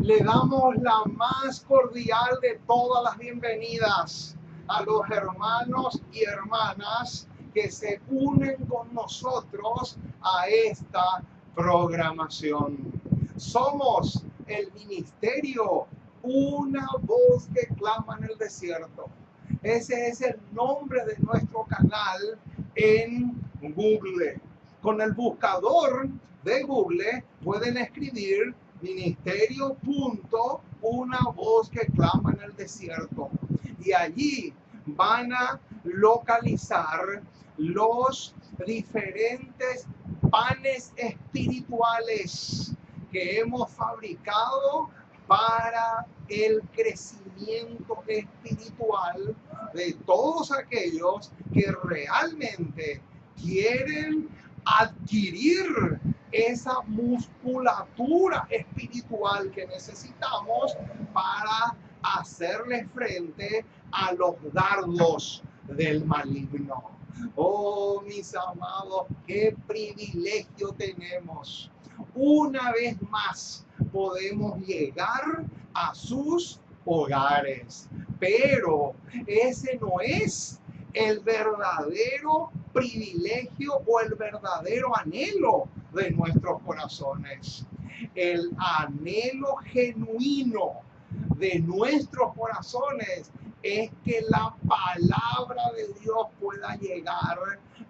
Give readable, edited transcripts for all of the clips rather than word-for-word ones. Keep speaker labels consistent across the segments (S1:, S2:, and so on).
S1: Le damos la más cordial de todas las bienvenidas a los hermanos y hermanas que se unen con nosotros a esta programación. Somos el ministerio Una Voz que Clama en el Desierto. Ese es el nombre de nuestro canal en Google. Con el buscador de Google pueden escribir ministerio.una voz que clama en el desierto. Y allí van a localizar los diferentes panes espirituales que hemos fabricado para el crecimiento espiritual de todos aquellos que realmente quieren adquirir esa musculatura espiritual que necesitamos para hacerle frente a los dardos del maligno. Oh, mis amados, qué privilegio tenemos. Una vez más podemos llegar a sus hogares, pero ese no es el verdadero privilegio o el verdadero anhelo de nuestros corazones. El anhelo genuino de nuestros corazones es que la palabra de Dios pueda llegar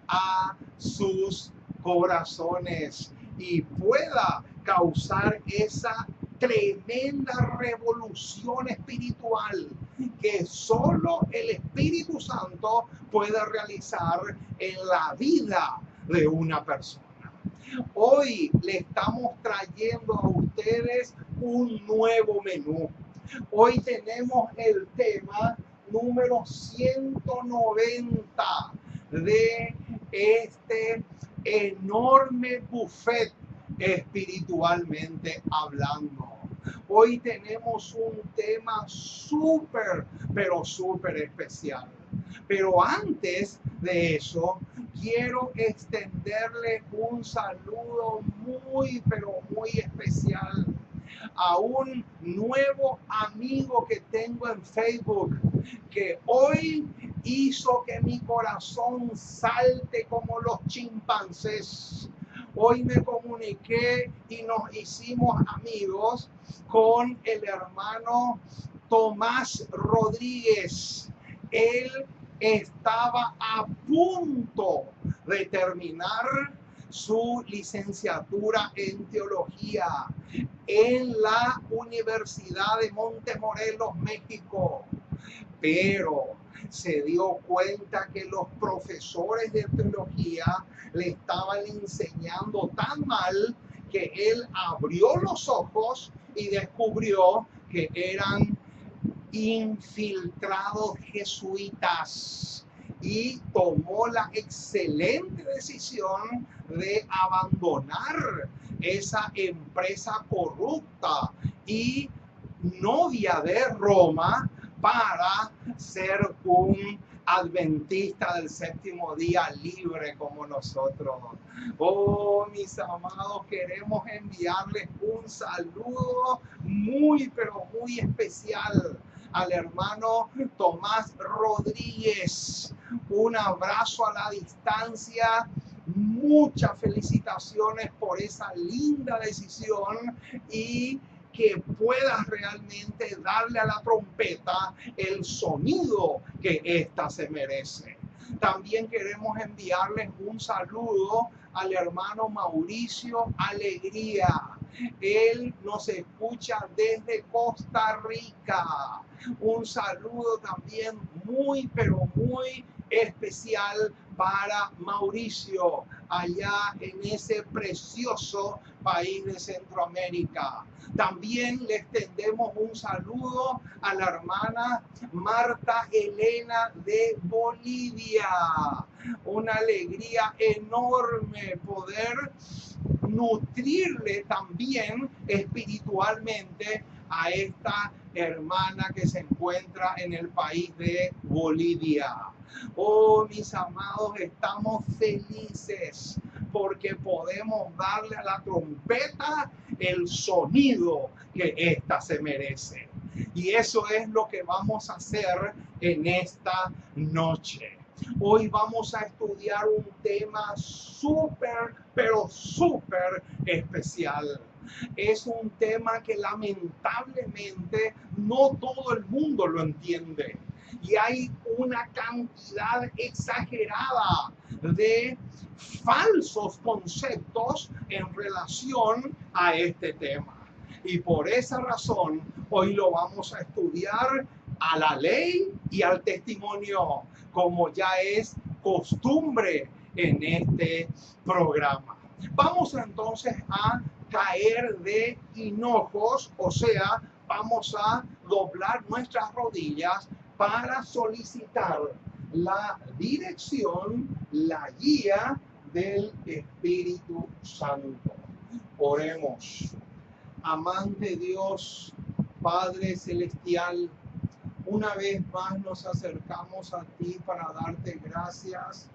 S1: a sus corazones y pueda causar esa tremenda revolución espiritual que solo el Espíritu Santo puede realizar en la vida de una persona. Hoy le estamos trayendo a ustedes un nuevo menú. Hoy tenemos el tema número 190 de este enorme buffet espiritualmente hablando. Hoy tenemos un tema súper, pero súper especial. Pero antes de eso, quiero extenderle un saludo muy, pero muy especial a un nuevo amigo que tengo en Facebook, que hoy hizo que mi corazón salte como los chimpancés. Hoy me comuniqué y nos hicimos amigos con el hermano Tomás Rodríguez. Él estaba a punto de terminar su licenciatura en teología en la Universidad de Montemorelos, México, pero se dio cuenta que los profesores de teología le estaban enseñando tan mal que él abrió los ojos y descubrió que eran infiltrados jesuitas y tomó la excelente decisión de abandonar esa empresa corrupta y novia de Roma para ser un adventista del séptimo día libre como nosotros. Oh, mis amados, queremos enviarles un saludo muy, pero muy especial al hermano Tomás Rodríguez. Un abrazo a la distancia. Muchas felicitaciones por esa linda decisión y que puedas realmente darle a la trompeta el sonido que ésta se merece. También queremos enviarles un saludo al hermano Mauricio Alegría. Él nos escucha desde Costa Rica. Un saludo también muy, pero muy especial para Mauricio, allá en ese precioso país de Centroamérica. También le extendemos un saludo a la hermana Marta Elena de Bolivia. Una alegría enorme poder nutrirle también espiritualmente a esta hermana que se encuentra en el país de Bolivia. Oh, mis amados, estamos felices porque podemos darle a la trompeta el sonido que ésta se merece. Y eso es lo que vamos a hacer en esta noche. Hoy vamos a estudiar un tema súper, pero súper especial. Es un tema que lamentablemente no todo el mundo lo entiende. Y hay una cantidad exagerada de falsos conceptos en relación a este tema. Y por esa razón, hoy lo vamos a estudiar a la ley y al testimonio, como ya es costumbre en este programa. Vamos entonces a caer de hinojos, o sea, vamos a doblar nuestras rodillas para solicitar la dirección, la guía del Espíritu Santo. Oremos. Amante Dios, Padre Celestial, una vez más nos acercamos a ti para darte gracias.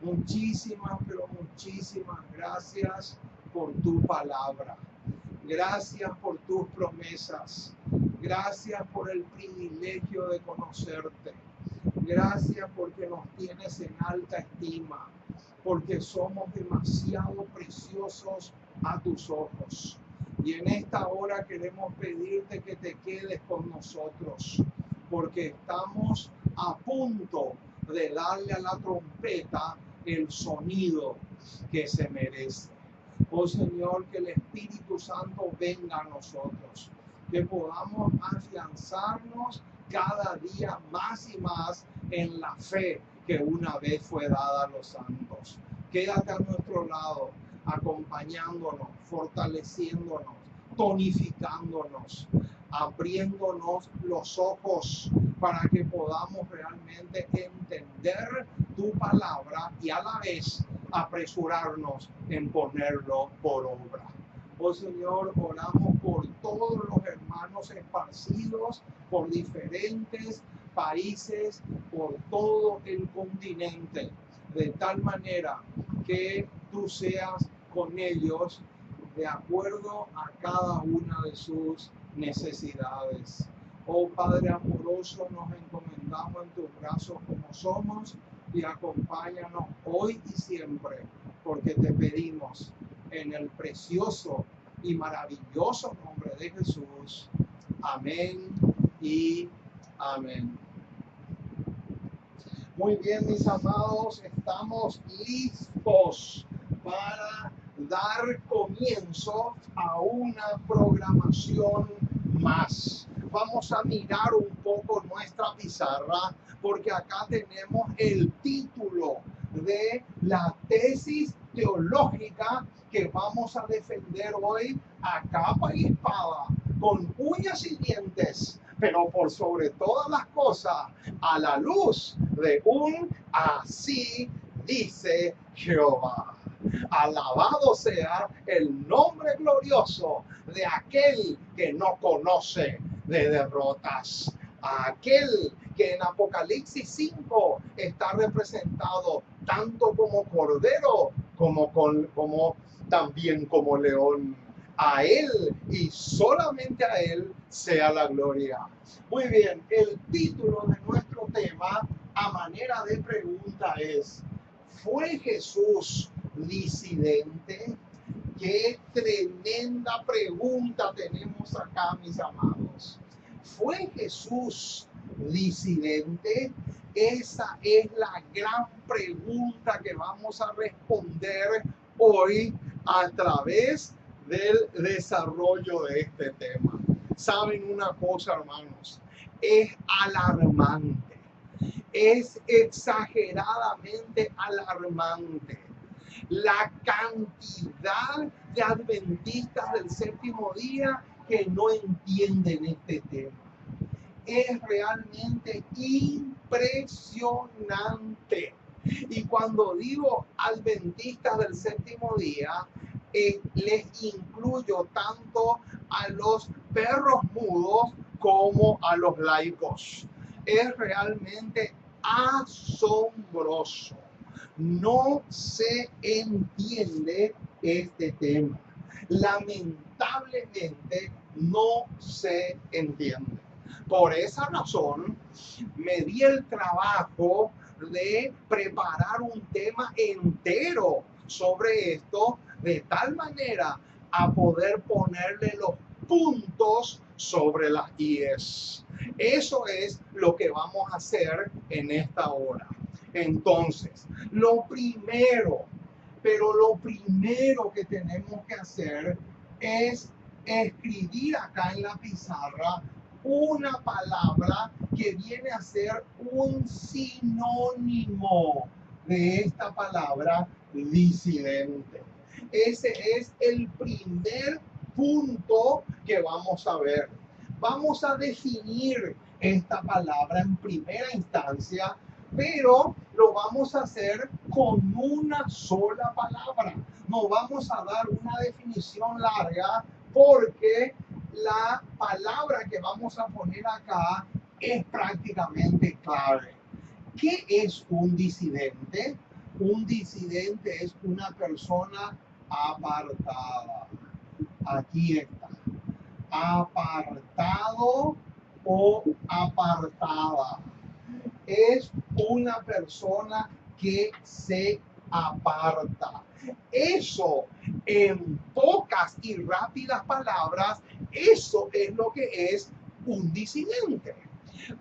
S1: Muchísimas, pero muchísimas gracias por tu palabra. Gracias por tus promesas. Gracias por el privilegio de conocerte. Gracias porque nos tienes en alta estima, porque somos demasiado preciosos a tus ojos. Y en esta hora queremos pedirte que te quedes con nosotros, porque estamos a punto de darle a la trompeta el sonido que se merece. Oh Señor, que el Espíritu Santo venga a nosotros, que podamos afianzarnos cada día más y más en la fe que una vez fue dada a los santos. Quédate a nuestro lado, acompañándonos, fortaleciéndonos, tonificándonos, abriéndonos los ojos para que podamos realmente entender tu palabra y a la vez apresurarnos en ponerlo por obra. Oh Señor, oramos por todos los hermanos esparcidos por diferentes países, por todo el continente, de tal manera que tú seas con ellos de acuerdo a cada una de sus necesidades. Oh Padre amoroso, nos encomendamos en tus brazos como somos y acompáñanos hoy y siempre, porque te pedimos en el precioso y maravilloso nombre de Jesús. Amén y amén. Muy bien, mis amados, estamos listos para dar comienzo a una programación más. Vamos a mirar un poco nuestra pizarra porque acá tenemos el título de la tesis teológica que vamos a defender hoy a capa y espada, con uñas y dientes, pero por sobre todas las cosas, a la luz de un así dice Jehová. Alabado sea el nombre glorioso de aquel que no conoce de derrotas. Aquel que en Apocalipsis 5 está representado tanto como cordero como también como león. A él y solamente a él sea la gloria. Muy bien, el título de nuestro tema a manera de pregunta es: ¿fue Jesús disidente? Qué tremenda pregunta tenemos acá, mis amados. ¿Fue Jesús disidente? Esa es la gran pregunta que vamos a responder hoy a través del desarrollo de este tema. ¿Saben una cosa, hermanos? Es alarmante. Es exageradamente alarmante la cantidad de adventistas del séptimo día que no entienden este tema. Es realmente impresionante. Y cuando digo adventistas del séptimo día, les incluyo tanto a los perros mudos como a los laicos. Es realmente asombroso no se entiende este tema. Lamentablemente no se entiende. Por esa razón me di el trabajo de preparar un tema entero sobre esto, de tal manera a poder ponerle los puntos sobre las IES. Eso es lo que vamos a hacer en esta hora. Entonces, lo primero que tenemos que hacer es escribir acá en la pizarra una palabra que viene a ser un sinónimo de esta palabra disidente. Ese es el primer punto que vamos a ver. Vamos a definir esta palabra en primera instancia, pero lo vamos a hacer con una sola palabra. No vamos a dar una definición larga porque la palabra que vamos a poner acá es prácticamente clave. ¿Qué es un disidente? Un disidente es una persona apartada. Aquí está. Apartado o apartada. Es una persona que se aparta. Eso, en pocas y rápidas palabras, eso es lo que es un disidente.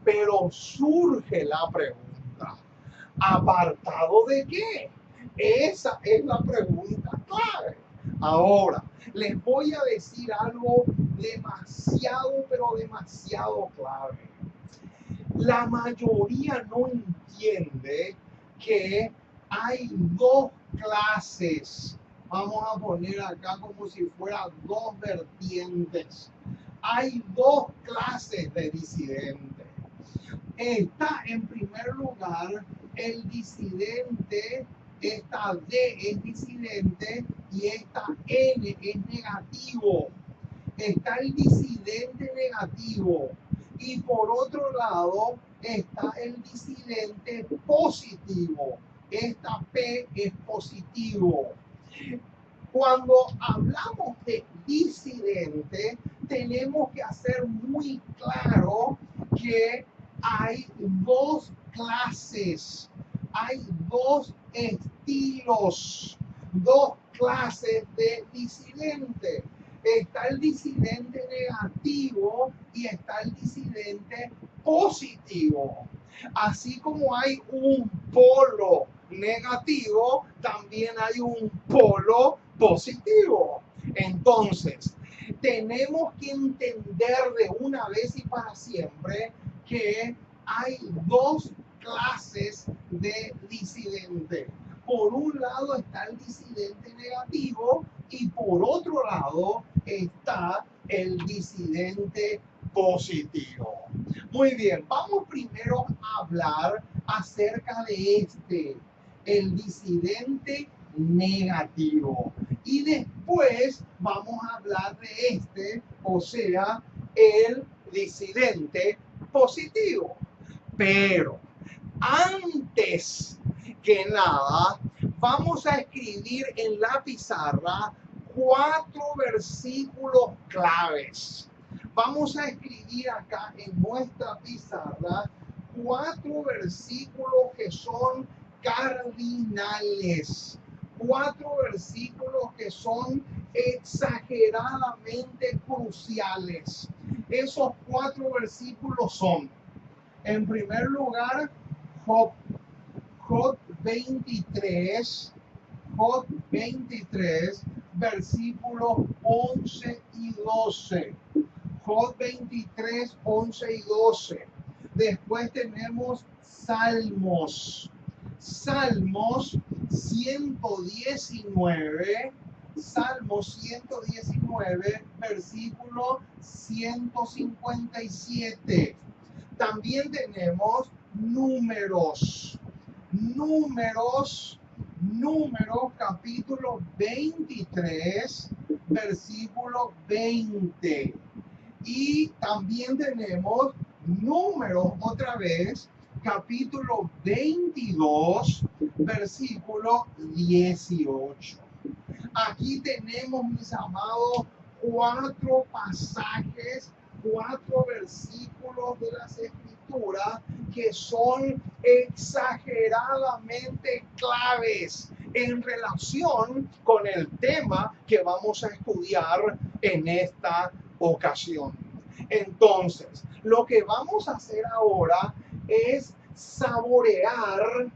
S1: Pero surge la pregunta, ¿apartado de qué? Esa es la pregunta clave. Ahora, les voy a decir algo demasiado, pero demasiado clave. La mayoría no entiende que hay dos clases. Vamos a poner acá como si fueran dos vertientes. Hay dos clases de disidentes. Está en primer lugar el disidente, esta D es disidente y esta N es negativo. Está el disidente negativo y por otro lado está el disidente positivo. Esta P es positivo. Cuando hablamos de disidente, tenemos que hacer muy claro que hay dos clases, hay dos estilos, dos clases de disidente. Está el disidente negativo y está el disidente positivo. Así como hay un polo negativo, también hay un polo positivo. Entonces, tenemos que entender de una vez y para siempre que hay dos clases de disidente. Por un lado está el disidente negativo y por otro lado está el disidente positivo. Muy bien, vamos primero a hablar acerca de el disidente negativo. Y después vamos a hablar de o sea, el disidente positivo. Pero antes que nada, vamos a escribir en la pizarra 4 versículos claves. Vamos a escribir acá en nuestra pizarra 4 versículos que son cardinales. 4 versículos que son exageradamente cruciales. Esos 4 versículos son, en primer lugar, Job 23, versículos 11 y 12. Job 23, 11 y 12. Después tenemos Salmos 119, versículo 157. También tenemos Números capítulo 23, versículo 20. Y también tenemos Números otra vez, capítulo 22, versículo 18. Aquí tenemos, mis amados, 4 pasajes, 4 versículos de las Escrituras que son exageradamente claves en relación con el tema que vamos a estudiar en esta ocasión. Entonces, lo que vamos a hacer ahora es saborear,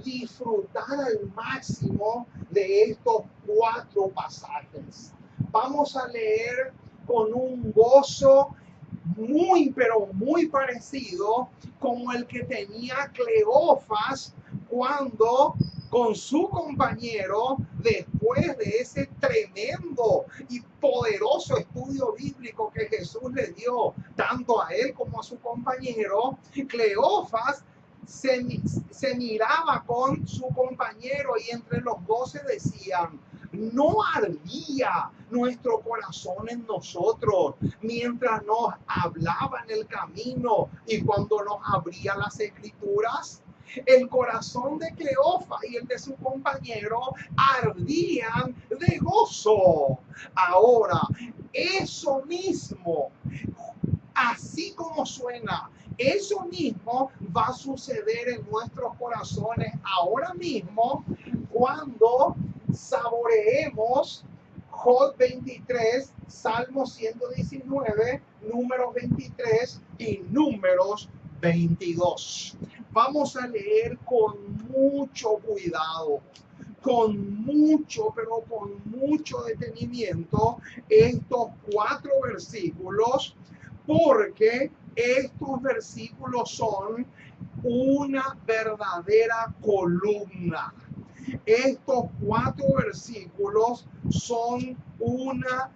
S1: disfrutar al máximo de estos 4 pasajes. Vamos a leer con un gozo muy, pero muy parecido como el que tenía Cleofas cuando con su compañero, después de ese tremendo y poderoso estudio bíblico que Jesús le dio tanto a él como a su compañero, Cleofas se miraba con su compañero y entre los dos se decían: ¿no ardía nuestro corazón en nosotros mientras nos hablaba en el camino y cuando nos abría las Escrituras? El corazón de Cleofas y el de su compañero ardían de gozo. Ahora, eso mismo, así como suena, eso mismo va a suceder en nuestros corazones ahora mismo cuando saboreemos Job 23, Salmo 119, Números 23 y Números 22. Vamos a leer con mucho cuidado, con mucho, pero con mucho detenimiento estos 4 versículos, porque estos versículos son una verdadera columna. Estos 4 versículos son una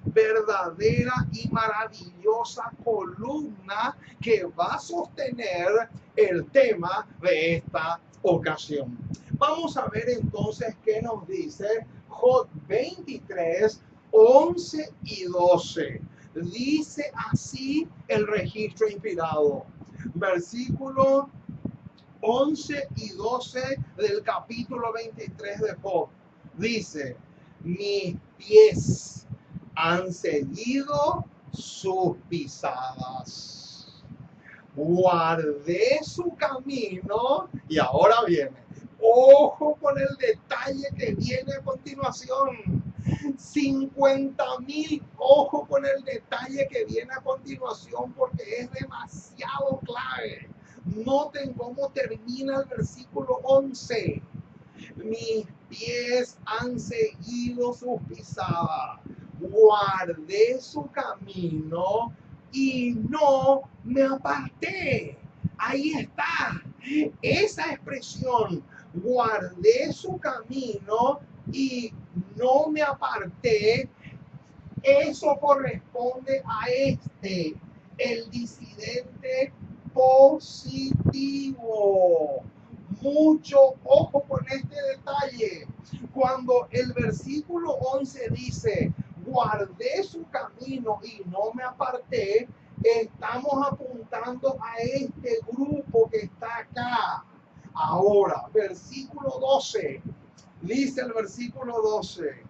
S1: verdadera y maravillosa columna que va a sostener el tema de esta ocasión. Vamos a ver entonces qué nos dice Job 23, 11 y 12. Dice así el registro inspirado. Versículo 11 y 12 del capítulo 23 de Job. Dice: mis pies han seguido sus pisadas. Guardé su camino. Y ahora viene. Ojo con el detalle que viene a continuación. 50,000. Ojo con el detalle que viene a continuación porque es demasiado clave. Noten cómo termina el versículo 11. Mis pies han seguido sus pisadas. Guardé su camino y no me aparté. Ahí está. Esa expresión, guardé su camino y no me aparté, eso corresponde a el disidente positivo. Mucho ojo con este detalle. Cuando el versículo 11 dice: guardé su camino y no me aparté, estamos apuntando a este grupo que está acá. Ahora, versículo 12. Dice el versículo 12: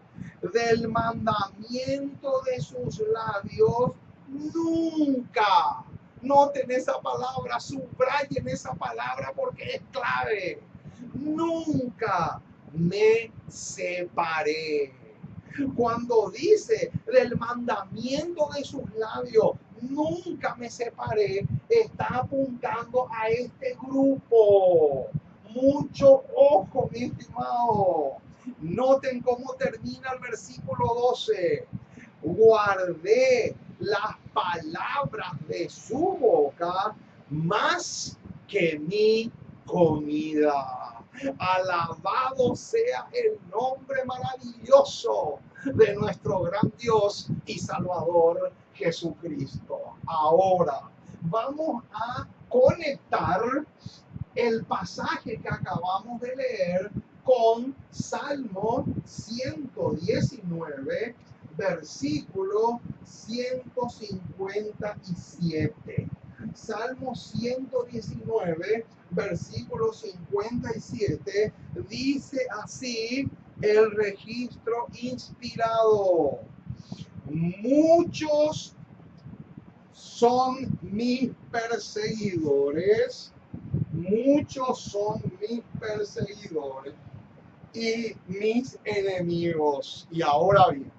S1: del mandamiento de sus labios nunca. Noten esa palabra, subrayen esa palabra porque es clave. Nunca me separé. Cuando dice del mandamiento de sus labios, nunca me separé, está apuntando a este grupo. Mucho ojo, mi estimado. Noten cómo termina el versículo 12. Guardé las palabras de su boca más que mi comida. Alabado sea el nombre maravilloso de nuestro gran Dios y Salvador Jesucristo. Ahora vamos a conectar el pasaje que acabamos de leer con Salmo 119, versículo 157. Salmo 119, versículo 57, dice así el registro inspirado. Muchos son mis perseguidores, muchos son mis perseguidores y mis enemigos. Y ahora bien,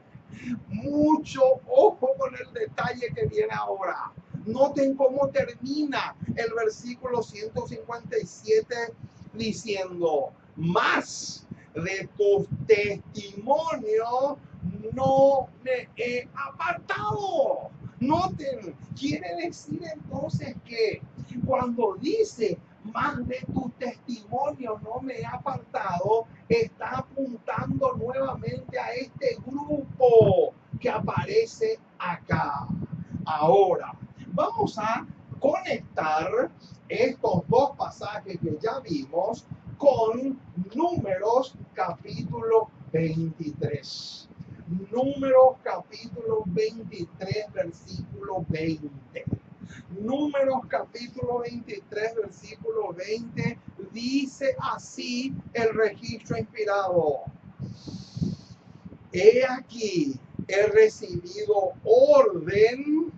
S1: mucho ojo con el detalle que viene ahora. Noten cómo termina el versículo 157 diciendo: más de tus testimonios no me he apartado. Noten, quiere decir entonces que cuando dice más de tus testimonios no me he apartado, está apuntando nuevamente a este grupo que aparece acá. Ahora, vamos a conectar estos dos pasajes que ya vimos con Números capítulo 23. Números capítulo 23, versículo 20. Números capítulo 23, versículo 20, dice así el registro inspirado: he aquí, he recibido orden,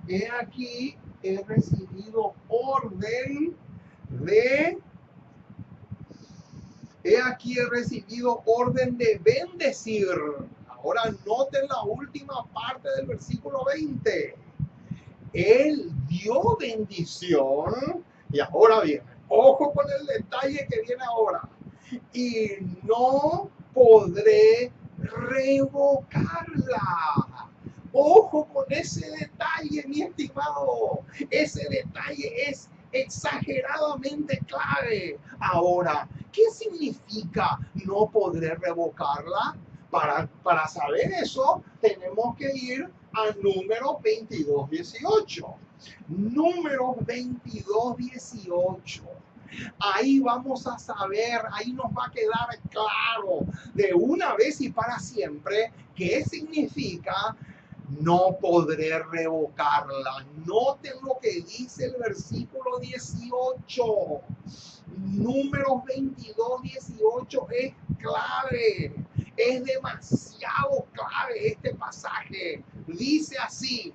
S1: he aquí, he recibido orden de, he aquí, he recibido orden de bendecir. Ahora noten la última parte del versículo 20. Él dio bendición, y ahora viene, ojo con el detalle que viene ahora, y no podré revocarla. Ojo con ese detalle, mi estimado. Ese detalle es exageradamente clave. Ahora, ¿qué significa no podré revocarla? Para saber eso, tenemos que ir a Números 22:18. Números 22:18. Ahí vamos a saber, ahí nos va a quedar claro de una vez y para siempre qué significa no podré revocarla. Noten lo que dice el versículo 18. Números 22:18 es clave. Es demasiado clave este pasaje. Dice así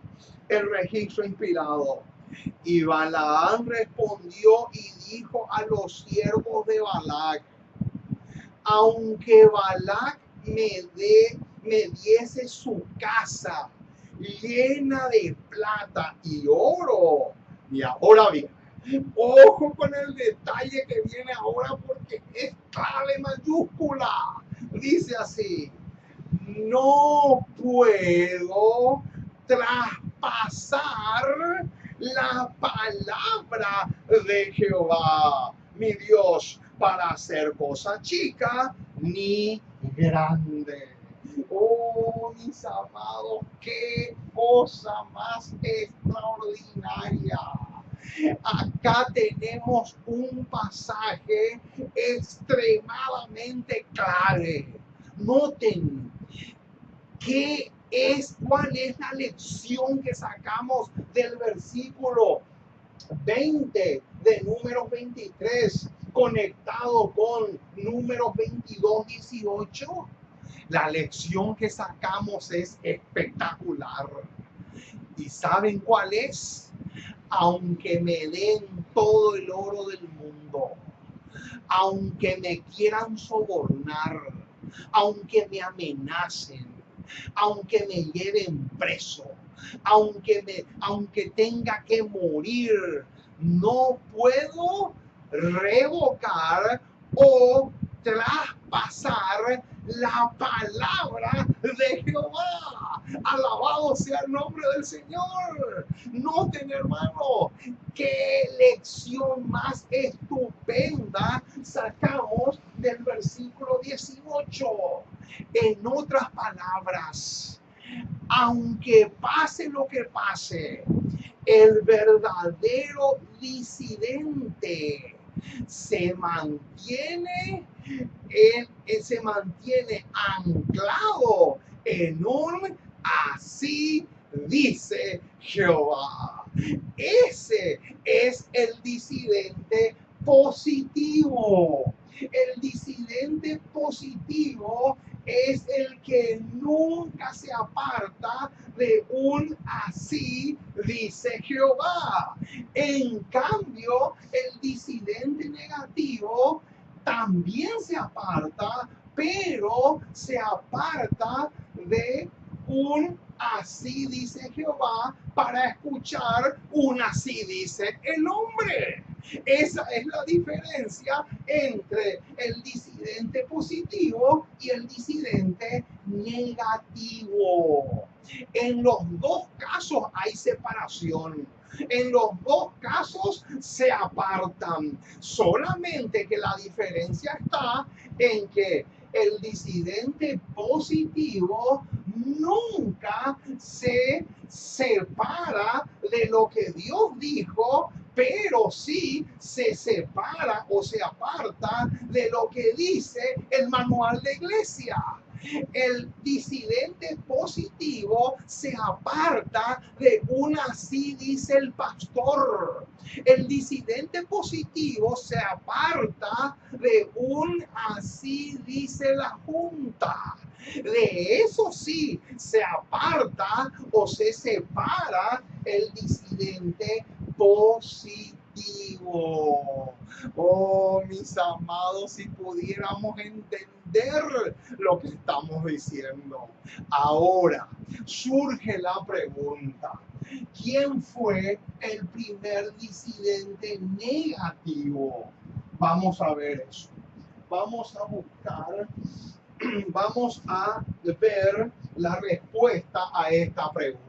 S1: el registro inspirado: y Balaam respondió y dijo a los siervos de Balac: aunque Balac me diese su casa llena de plata y oro. Y ahora bien, ojo con el detalle que viene ahora porque es clave mayúscula. Dice así: no puedo traspasar la palabra de Jehová, mi Dios, para hacer cosa chica ni grande. Oh, mis amados, qué cosa más extraordinaria. Acá tenemos un pasaje extremadamente clave. Noten cuál es la lección que sacamos del versículo 20 de Números 23 conectado con Números 22:18. La lección que sacamos es espectacular. ¿Y saben cuál es? Aunque me den todo el oro del mundo, aunque me quieran sobornar, aunque me amenacen, aunque me lleven preso, aunque tenga que morir, no puedo revocar o traspasar la palabra de Jehová. Alabado sea el nombre del Señor. Noten, hermano, qué lección más estupenda sacamos del versículo 18. En otras palabras, aunque pase lo que pase, el verdadero disidente se mantiene anclado en un así dice Jehová. Ese es el disidente positivo. El disidente positivo es el que nunca se aparta de un así dice Jehová. En cambio, el disidente negativo también se aparta, pero se aparta de un así dice Jehová para escuchar un así dice el hombre. Esa es la diferencia entre el disidente positivo y el disidente negativo. En los dos casos hay separación. En los dos casos se apartan. Solamente que la diferencia está en que el disidente positivo nunca se separa de lo que Dios dijo, pero sí se separa o se aparta de lo que dice el manual de iglesia. El disidente positivo se aparta de un así dice el pastor. El disidente positivo se aparta de un así dice la junta. De eso sí se aparta o se separa el disidente positivo. Oh, mis amados, si pudiéramos entender lo que estamos diciendo. Ahora surge la pregunta: ¿quién fue el primer disidente negativo? Vamos a ver eso. Vamos a buscar, vamos a ver la respuesta a esta pregunta.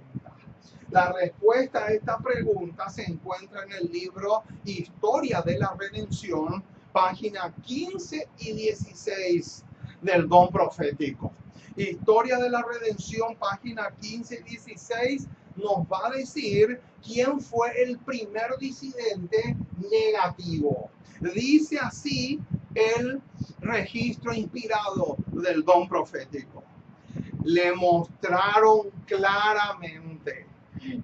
S1: La respuesta a esta pregunta se encuentra en el libro Historia de la Redención, página 15 y 16 del Don Profético. Historia de la Redención, página 15 y 16, nos va a decir quién fue el primer disidente negativo. Dice así el registro inspirado del Don Profético. Le mostraron claramente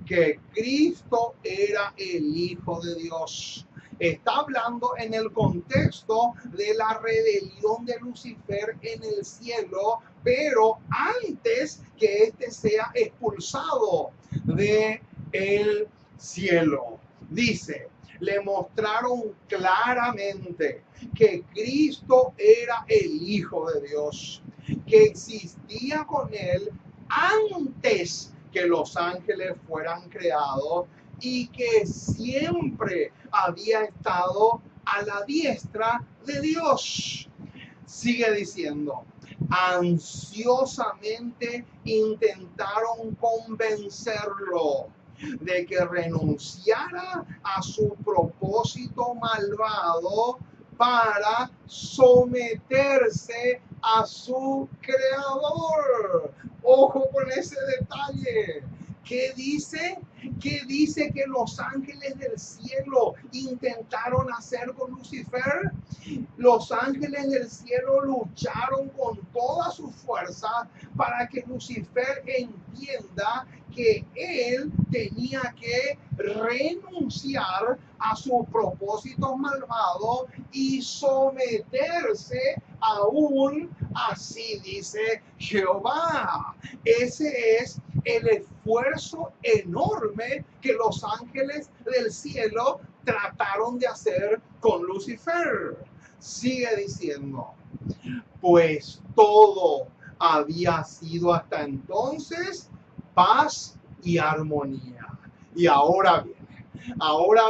S1: que Cristo era el Hijo de Dios. Está hablando en el contexto de la rebelión de Lucifer en el cielo, pero antes que éste sea expulsado de el cielo. Dice, le mostraron claramente que Cristo era el Hijo de Dios, que existía con él antes que los ángeles fueran creados y que siempre había estado a la diestra de Dios. Sigue diciendo, ansiosamente intentaron convencerlo de que renunciara a su propósito malvado para someterse a su creador. Ojo con ese detalle. ¿Qué dice? ¿Qué dice que los ángeles del cielo intentaron hacer con Lucifer? Los ángeles del cielo lucharon con toda su fuerza para que Lucifer entienda que él tenía que renunciar a sus propósitos malvados y someterse a un así dice Jehová. Ese es el esfuerzo enorme que los ángeles del cielo trataron de hacer con Lucifer. Sigue diciendo, pues todo había sido hasta entonces paz y armonía. Y ahora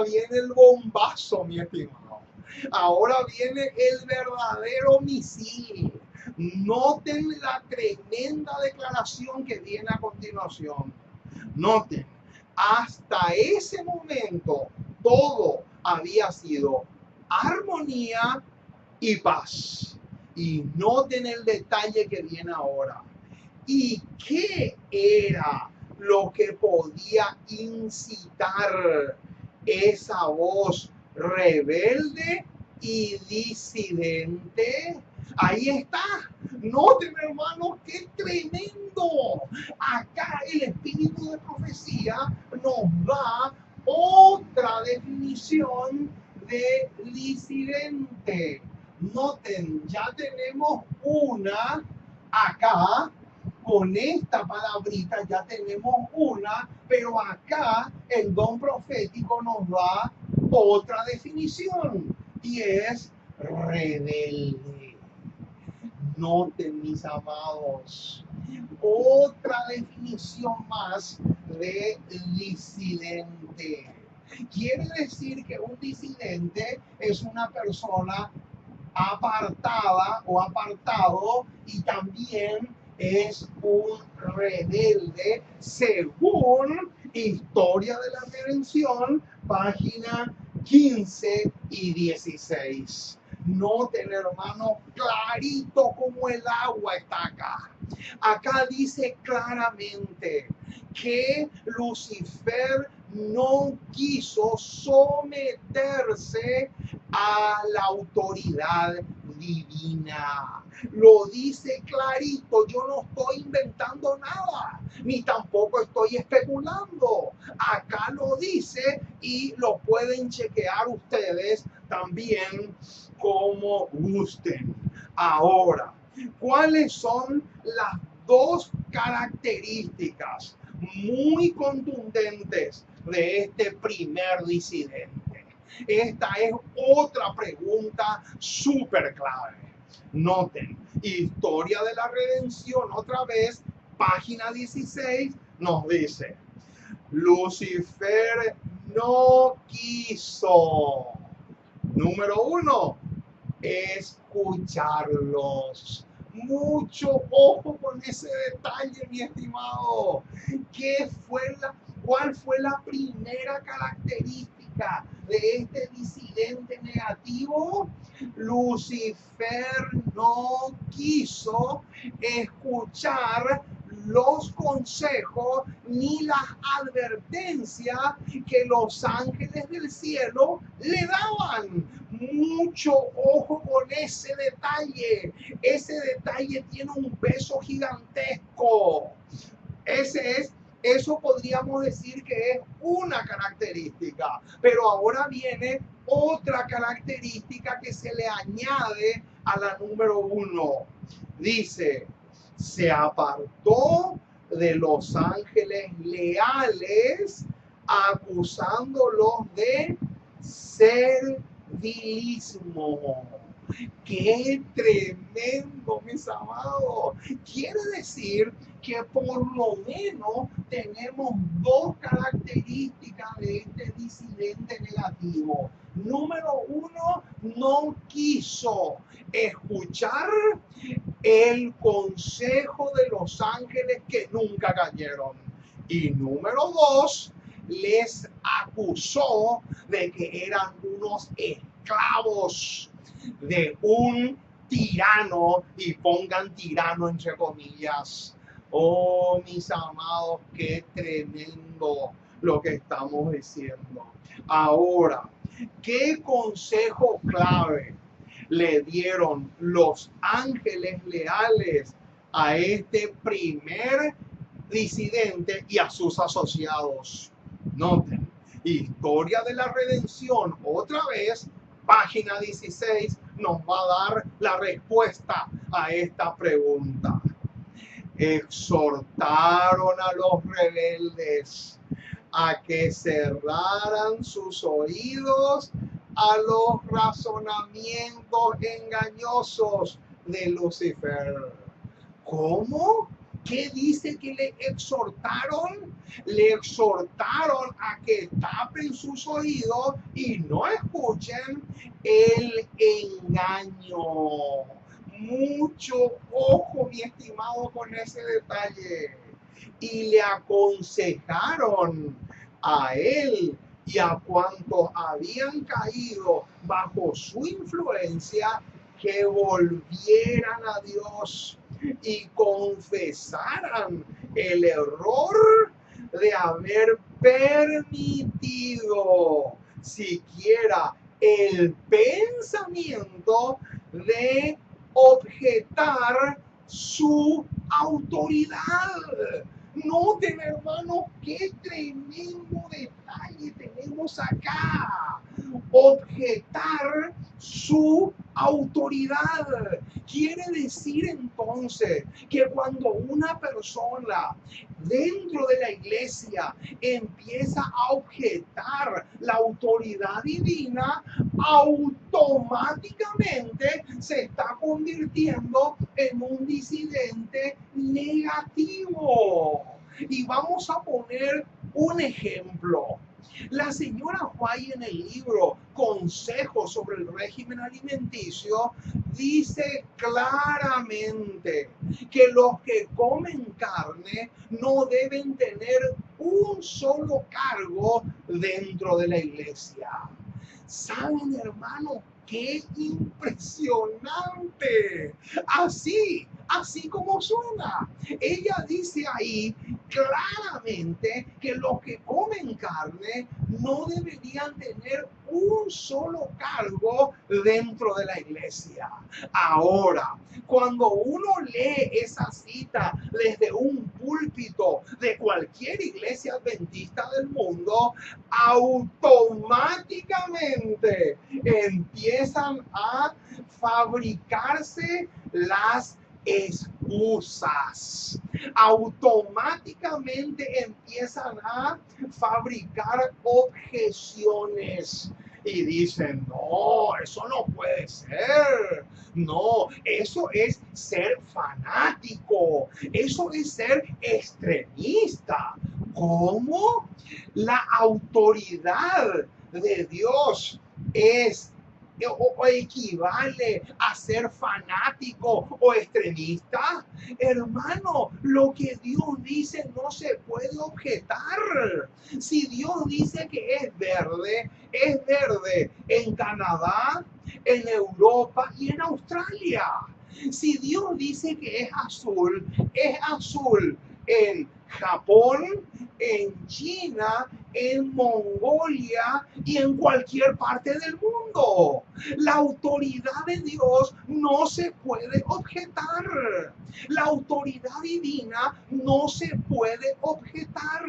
S1: viene el bombazo, mi estimado. Ahora viene el verdadero misil. Noten la tremenda declaración que viene a continuación. Noten, hasta ese momento todo había sido armonía y paz. Y noten el detalle que viene ahora. ¿Y qué era lo que podía incitar esa voz rebelde y disidente? Ahí está. Noten, hermanos, qué tremendo. Acá el espíritu de profecía nos da otra definición de disidente. Noten, ya tenemos una acá, con esta palabrita ya tenemos una, pero acá el don profético nos da otra definición y es rebelde. Noten, mis amados, otra definición más de disidente. Quiere decir que un disidente es una persona apartada o apartado y también es un rebelde según Historia de la Redención, página 15 y 16. Noten, hermano, clarito como el agua está acá. Acá dice claramente que Lucifer no quiso someterse a la autoridad divina. Lo dice clarito, yo no estoy inventando nada, ni tampoco estoy especulando. Acá lo dice y lo pueden chequear ustedes también como gusten. Ahora, ¿cuáles son las dos características muy contundentes de este primer disidente? Esta es otra pregunta súper clave. Noten, Historia de la Redención, otra vez, página 16, nos dice: Lucifer no quiso, número 1, escucharlos. Mucho ojo con ese detalle, mi estimado. ¿Cuál fue la primera característica de este disidente negativo? Lucifer no quiso escuchar los consejos ni las advertencias que los ángeles del cielo le daban. Mucho ojo con ese detalle. Ese detalle tiene un peso gigantesco. Eso podríamos decir que es una característica, pero ahora viene otra característica que se le añade a la número 1. Dice: se apartó de los ángeles leales, acusándolos de servilismo. ¡Qué tremendo, mis amados! Quiere decir que por lo menos tenemos dos características de este disidente negativo. Número 1, no quiso escuchar el consejo de los ángeles que nunca cayeron. Y número 2, les acusó de que eran unos esclavos de un tirano, y pongan tirano entre comillas. Oh, mis amados, qué tremendo lo que estamos diciendo. Ahora, ¿qué consejo clave le dieron los ángeles leales a este primer disidente y a sus asociados? Noten, Historia de la Redención, otra vez, página 16, nos va a dar la respuesta a esta pregunta. Exhortaron a los rebeldes a que cerraran sus oídos a los razonamientos engañosos de Lucifer. ¿Cómo? ¿Qué dice que le exhortaron? Le exhortaron a que tapen sus oídos y no escuchen el engaño. Mucho ojo, mi estimado, con ese detalle. Y le aconsejaron a él y a cuantos habían caído bajo su influencia que volvieran a Dios y confesaran el error de haber permitido siquiera el pensamiento de objetar su autoridad. Noten, hermanos, qué tremendo detalle tenemos acá. Objetar su autoridad. Quiere decir entonces que cuando una persona dentro de la iglesia empieza a objetar la autoridad divina, automáticamente se está convirtiendo en un disidente negativo. Y vamos a poner un ejemplo. La señora White en el libro Consejos sobre el régimen alimenticio dice claramente que los que comen carne no deben tener un solo cargo dentro de la iglesia. ¿Saben, hermanos? ¡Qué impresionante! Así como suena. Ella dice ahí claramente que los que comen carne no deberían tener un solo cargo dentro de la iglesia. Ahora, cuando uno lee esa cita desde un púlpito de cualquier iglesia adventista del mundo, automáticamente empiezan a fabricarse las excusas. Automáticamente empiezan a fabricar objeciones. Y dicen, no, eso no puede ser. No, eso es ser fanático. Eso es ser extremista. ¿Cómo? La autoridad de Dios es o equivale a ser fanático o extremista. Hermano, lo que Dios dice no se puede objetar. Si Dios dice que es verde en Canadá, en Europa y en Australia. Si Dios dice que es azul en Japón, en China, en Mongolia y en cualquier parte del mundo. La autoridad de Dios no se puede objetar. La autoridad divina no se puede objetar.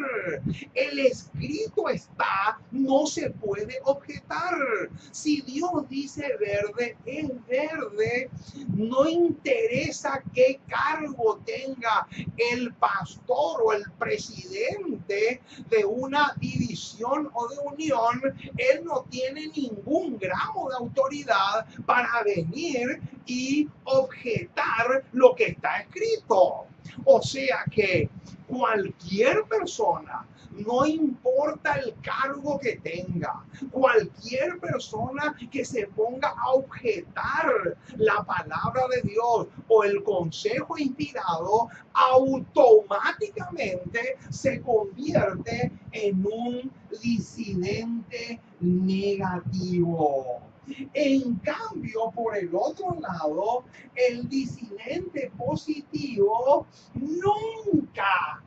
S1: El escrito está, no se puede objetar. Si Dios dice verde, es verde. No interesa qué cargo tenga el pastor o el presidente de una división o de unión, él no tiene ningún gramo de autoridad para venir y objetar lo que está escrito. O sea que cualquier persona, no importa el cargo que tenga, cualquier persona que se ponga a objetar la palabra de Dios o el consejo inspirado, automáticamente se convierte en un disidente negativo. En cambio, por el otro lado, el disidente positivo nunca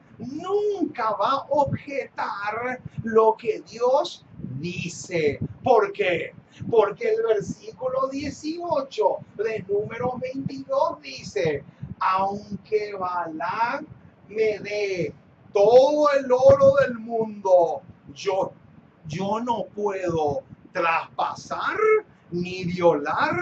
S1: va a objetar lo que Dios dice. ¿Por qué? Porque el versículo 18 de Números 22 dice, aunque Balac me dé todo el oro del mundo, yo no puedo traspasar ni violar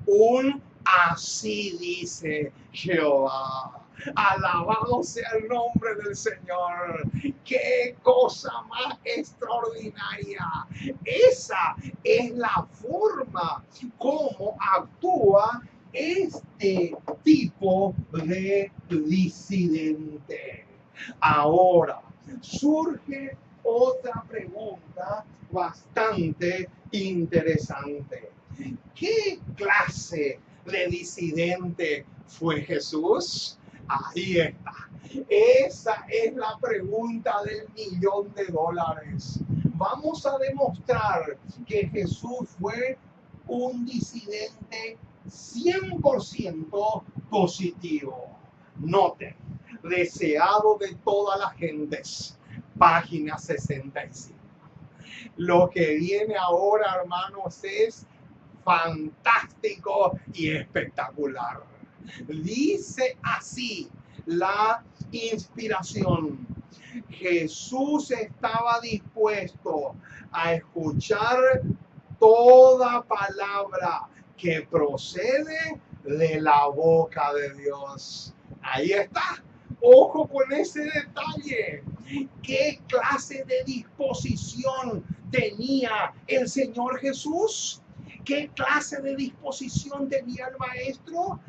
S1: un así dice Jehová. Alabado sea el nombre del Señor. Qué cosa más extraordinaria. Esa es la forma como actúa este tipo de disidente. Ahora, surge otra pregunta bastante interesante. ¿Qué clase de disidente fue Jesús? Ahí está. Esa es la pregunta del $1.000.000. Vamos a demostrar que Jesús fue un disidente 100% positivo. Noten, deseado de todas las gentes, página 65. Lo que viene ahora, hermanos, es fantástico y espectacular. Dice así la inspiración. Jesús estaba dispuesto a escuchar toda palabra que procede de la boca de Dios. Ahí está. Ojo con ese detalle. ¿Qué clase de disposición tenía el Señor Jesús? ¿Qué clase de disposición tenía el Maestro?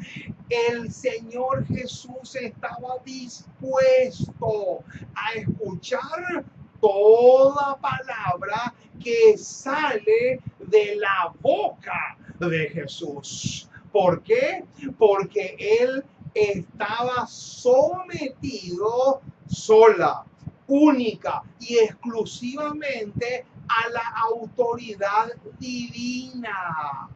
S1: El Señor Jesús estaba dispuesto a escuchar toda palabra que sale de la boca de Jesús. ¿Por qué? Porque Él estaba sometido sola, única y exclusivamente a la autoridad divina.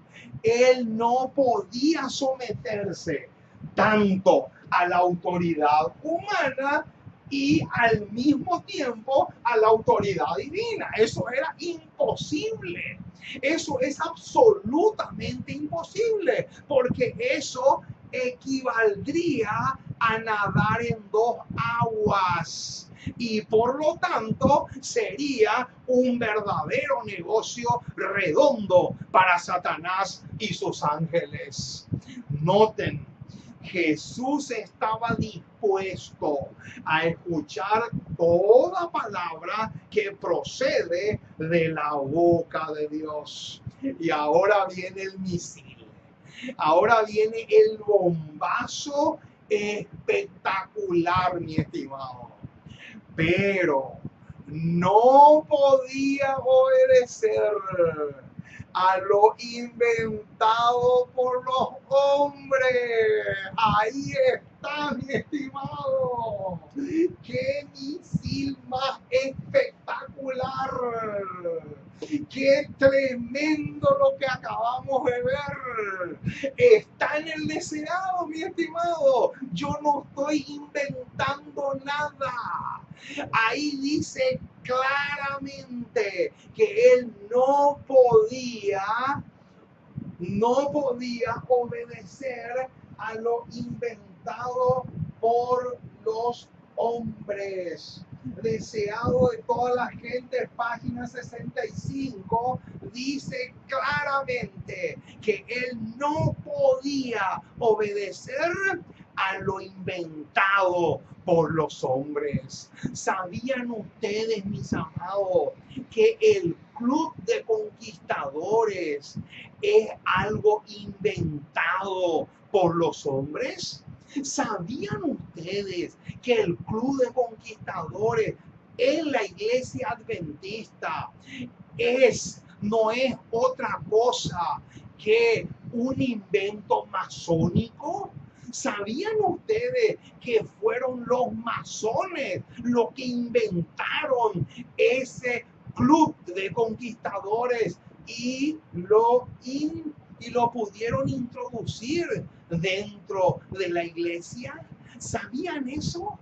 S1: Él no podía someterse tanto a la autoridad humana y al mismo tiempo a la autoridad divina. Eso era imposible. Eso es absolutamente imposible, porque eso equivaldría a nadar en dos aguas y por lo tanto sería un verdadero negocio redondo para Satanás y sus ángeles. Noten, Jesús estaba dispuesto a escuchar toda palabra que procede de la boca de Dios. Y ahora viene el misil. Ahora viene el bombazo espectacular, mi estimado. Pero no podía obedecer a lo inventado por los hombres. Ahí está, mi estimado. ¡Qué misil más espectacular! ¡Qué tremendo lo que acabamos de ver! Está en el deseado, mi estimado. Yo no estoy inventando nada. Ahí dice claramente que él no podía obedecer a lo inventado por los hombres. Deseado de toda la gente, página 65, dice claramente que él no podía obedecer a lo inventado por los hombres. ¿Sabían ustedes, mis amados, que el club de conquistadores es algo inventado por los hombres? ¿Sabían ustedes que el club de conquistadores en la iglesia adventista no es otra cosa que un invento masónico? ¿Sabían ustedes que fueron los masones los que inventaron ese club de conquistadores y lo pudieron introducir dentro de la iglesia? ¿Sabían eso?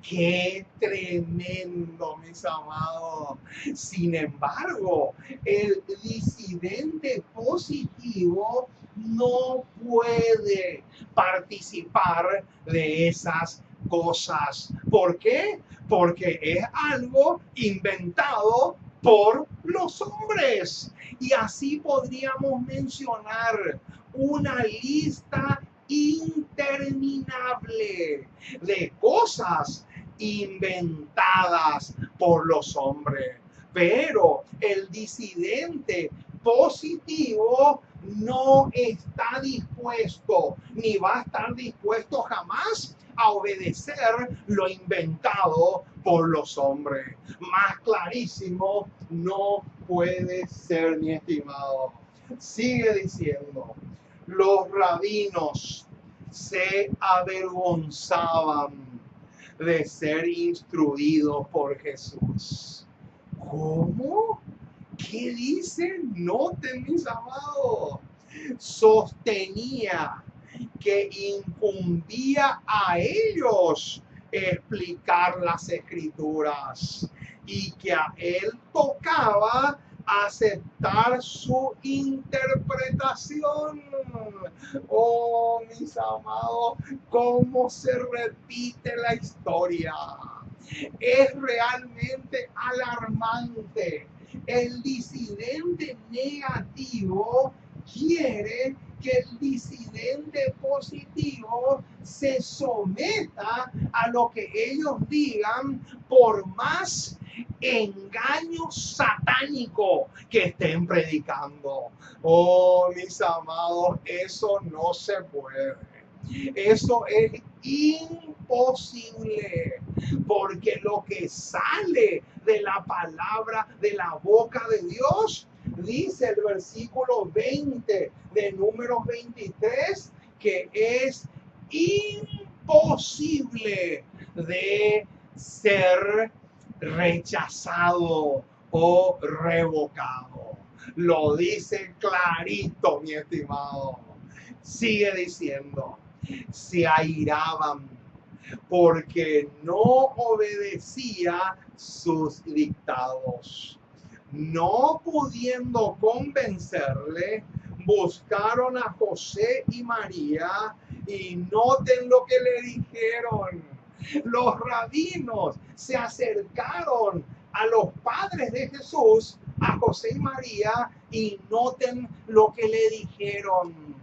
S1: ¡Qué tremendo, mis amados! Sin embargo, el disidente positivo no puede participar de esas cosas. ¿Por qué? Porque es algo inventado por los hombres. Y así podríamos mencionar una lista interminable de cosas inventadas por los hombres. Pero el disidente positivo no está dispuesto, ni va a estar dispuesto jamás a obedecer lo inventado por los hombres. Más clarísimo no puede ser, mi estimado. Sigue diciendo, los rabinos se avergonzaban de ser instruidos por Jesús. ¿Cómo? ¿Qué dicen? Noten, mis amados. Sostenía que incumbía a ellos explicar las escrituras y que a él tocaba aceptar su interpretación. Oh, mis amados, cómo se repite la historia. Es realmente alarmante. El disidente negativo quiere que el disidente positivo se someta a lo que ellos digan, por más engaño satánico que estén predicando. Oh, mis amados, eso no se puede. Eso es imposible, porque lo que sale de la palabra de la boca de Dios, dice el versículo 20 de Números 23, que es imposible de ser rechazado o revocado. Lo dice clarito, mi estimado. Sigue diciendo, se airaban porque no obedecía sus dictados. No pudiendo convencerle, buscaron a José y María y noten lo que le dijeron. Los rabinos se acercaron a los padres de Jesús, a José y María, y noten lo que le dijeron.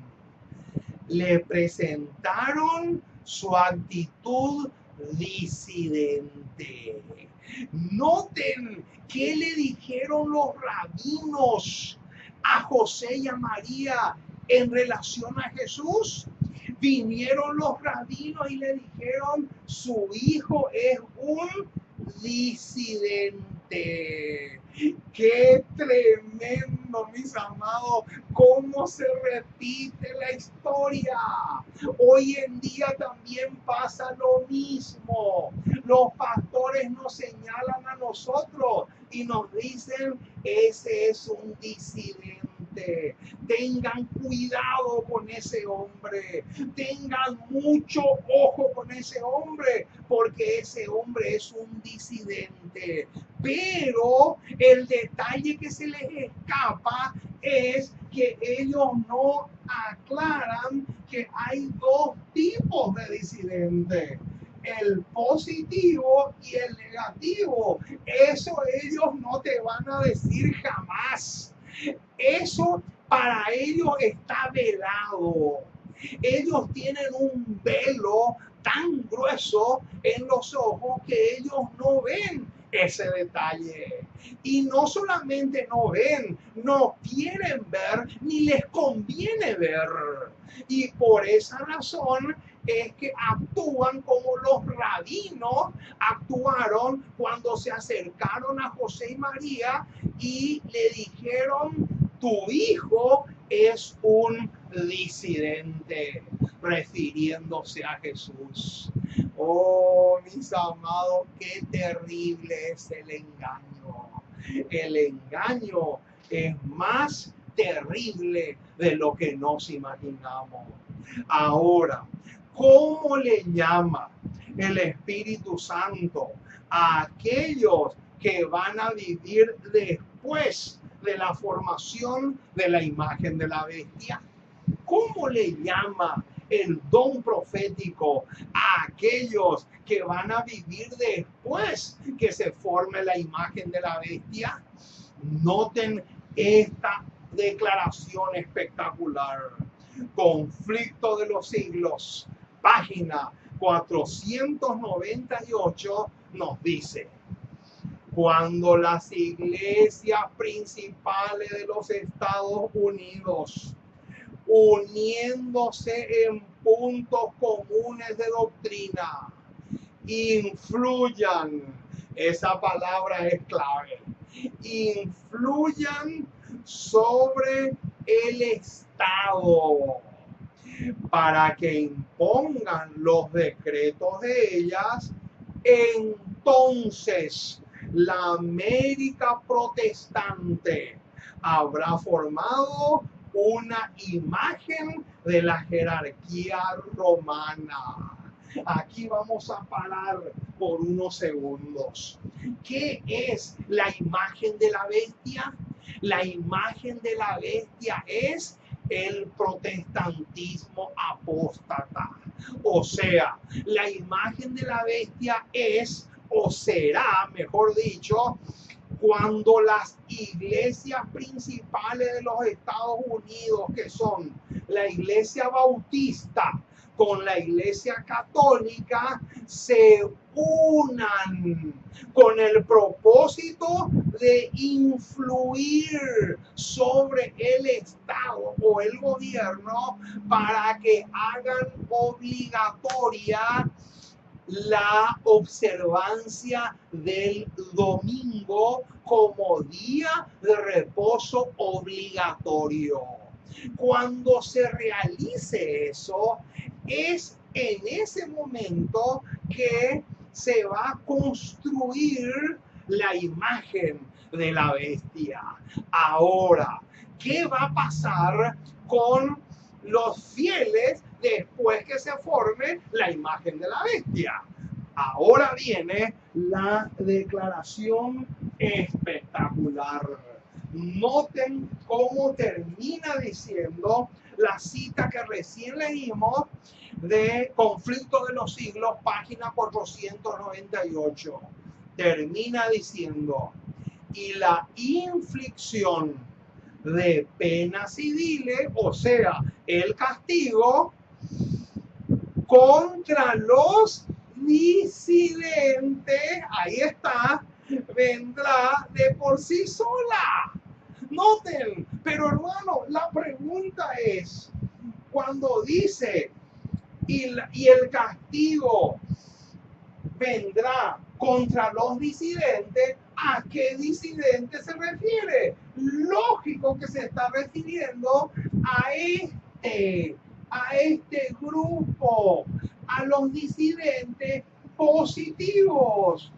S1: Le presentaron su actitud disidente. Noten qué le dijeron los rabinos a José y a María en relación a Jesús. Vinieron los rabinos y le dijeron, su hijo es un disidente. Qué tremendo, mis amados, cómo se repite la historia. Hoy en día también pasa lo mismo. Los pastores nos señalan a nosotros y nos dicen, ese es un disidente. Tengan cuidado con ese hombre, tengan mucho ojo con ese hombre, porque ese hombre es un disidente. Pero el detalle que se les escapa es que ellos no aclaran que hay dos tipos de disidentes: el positivo y el negativo. Eso ellos no te van a decir jamás. Eso para ellos está velado. Ellos tienen un velo tan grueso en los ojos que ellos no ven ese detalle. Y no solamente no ven, no quieren ver, ni les conviene ver. Y por esa razón es que actúan como los rabinos actuaron cuando se acercaron a José y María y le dijeron, tu hijo es un disidente, refiriéndose a Jesús. Oh, mis amados, qué terrible es el engaño. El engaño es más terrible de lo que nos imaginamos. Ahora, ¿cómo le llama el Espíritu Santo a aquellos que van a vivir después de la formación de la imagen de la bestia? ¿Cómo le llama el don profético a aquellos que van a vivir después que se forme la imagen de la bestia? Noten esta declaración espectacular. Conflicto de los siglos, página 498, nos dice: cuando las iglesias principales de los Estados Unidos, uniéndose en puntos comunes de doctrina, influyan, esa palabra es clave, influyan sobre el Estado para que impongan los decretos de ellas, entonces la América protestante habrá formado una imagen de la jerarquía romana. Aquí vamos a parar por unos segundos. ¿Qué es la imagen de la bestia? La imagen de la bestia es el protestantismo apóstata. O sea, la imagen de la bestia es, o será, mejor dicho, cuando las iglesias principales de los Estados Unidos, que son la iglesia bautista con la iglesia católica, se unan con el propósito de influir sobre el Estado o el gobierno para que hagan obligatoria la observancia del domingo como día de reposo obligatorio. Cuando se realice eso, es en ese momento que se va a construir la imagen de la bestia. Ahora, ¿qué va a pasar con los fieles después que se forme la imagen de la bestia? Ahora viene la declaración espectacular. Noten cómo termina diciendo la cita que recién leímos de Conflicto de los Siglos, página 498. Termina diciendo: y la inflicción de penas civiles, o sea, el castigo contra los disidentes, ahí está, vendrá de por sí sola. Noten, pero hermano, la pregunta es, cuando dice y el castigo vendrá contra los disidentes, ¿a qué disidente se refiere? Lógico que se está refiriendo a este grupo, a los disidentes positivos.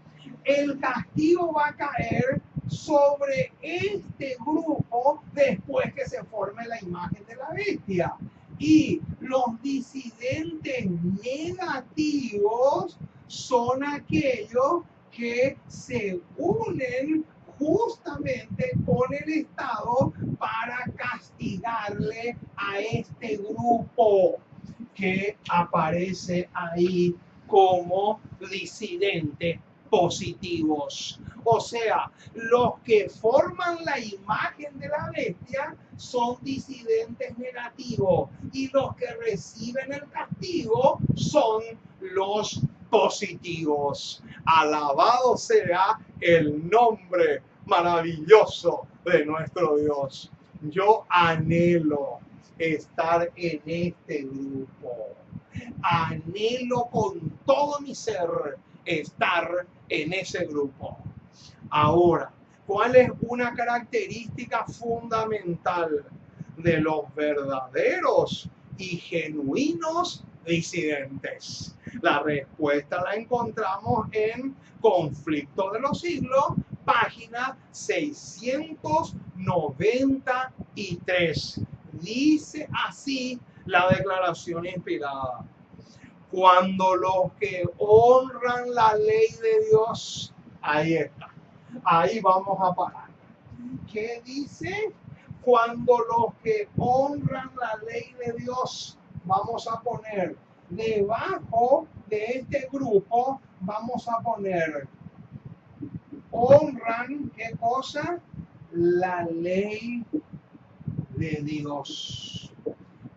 S1: El castigo va a caer sobre este grupo después que se forme la imagen de la bestia. Y los disidentes negativos son aquellos que se unen justamente con el Estado para castigarle a este grupo que aparece ahí como disidentes positivos. O sea, los que forman la imagen de la bestia son disidentes negativos y los que reciben el castigo son los positivos. Alabado sea el nombre maravilloso de nuestro Dios. Yo anhelo estar en este grupo. Anhelo con todo mi ser estar en ese grupo. Ahora, ¿cuál es una característica fundamental de los verdaderos y genuinos disidentes? La respuesta la encontramos en Conflicto de los Siglos, página 693. Dice así la declaración inspirada: cuando los que honran la ley de Dios, ahí está, ahí vamos a parar. ¿Qué dice? Cuando los que honran la ley de Dios, vamos a poner debajo de este grupo, vamos a poner honran, ¿qué cosa? La ley de Dios.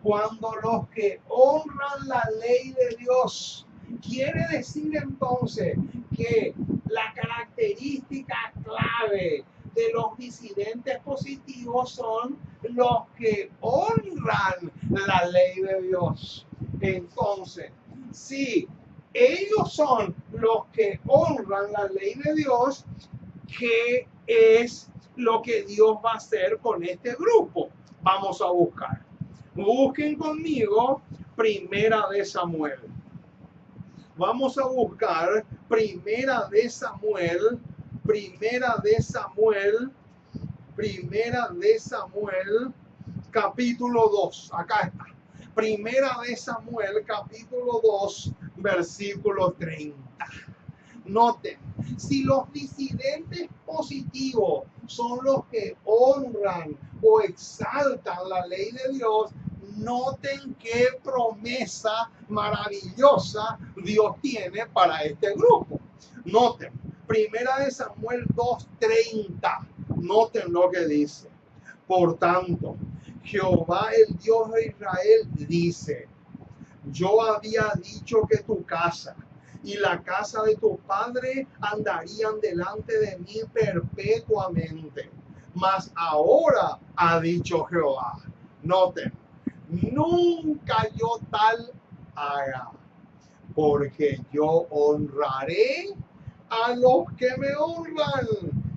S1: Cuando los que honran la ley de Dios, quiere decir entonces que la característica clave de los disidentes positivos son los que honran la ley de Dios. Entonces, si ellos son los que honran la ley de Dios, ¿qué es lo que Dios va a hacer con este grupo? Vamos a buscar. Busquen conmigo Primera de Samuel. Vamos a buscar Primera de Samuel, capítulo 2. Acá está. Primera de Samuel, capítulo 2, versículo 30. Noten, Si los disidentes positivos son los que honran o exaltan la ley de Dios, noten qué promesa maravillosa Dios tiene para este grupo. Noten, Primera de Samuel 2:30. Noten lo que dice. Por tanto, Jehová, el Dios de Israel, dice: yo había dicho que tu casa y la casa de tu padre andarían delante de mí perpetuamente. Mas ahora ha dicho Jehová. Noten, nunca yo tal haga, porque yo honraré a los que me honran,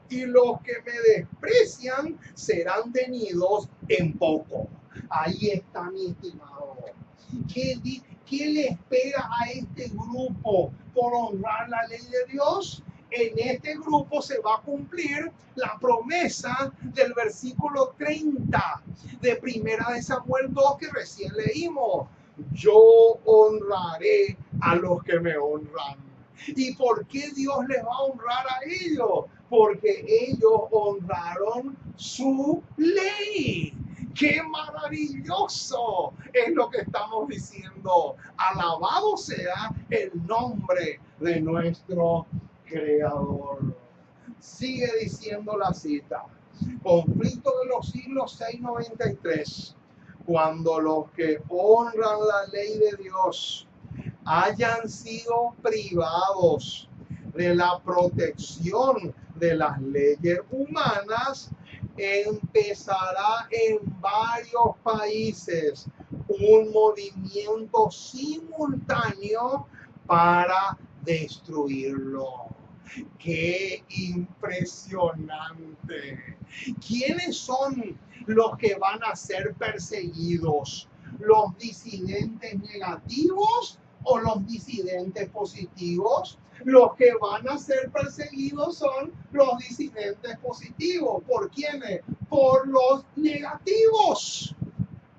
S1: y los que me desprecian serán tenidos en poco. Ahí está, mi estimado. ¿Qué le espera a este grupo por honrar la ley de Dios? En este grupo se va a cumplir la promesa del versículo 30 de Primera de Samuel 2 que recién leímos. Yo honraré a los que me honran. ¿Y por qué Dios les va a honrar a ellos? Porque ellos honraron su ley. ¡Qué maravilloso! Es lo que estamos diciendo. Alabado sea el nombre de nuestro Creador. Sigue diciendo la cita. Conflicto de los siglos 693. Cuando los que honran la ley de Dios hayan sido privados de la protección de las leyes humanas, empezará en varios países un movimiento simultáneo para destruirlo. ¡Qué impresionante! ¿Quiénes son los que van a ser perseguidos? ¿Los disidentes negativos o los disidentes positivos? Los que van a ser perseguidos son los disidentes positivos. ¿Por quiénes? Por los negativos.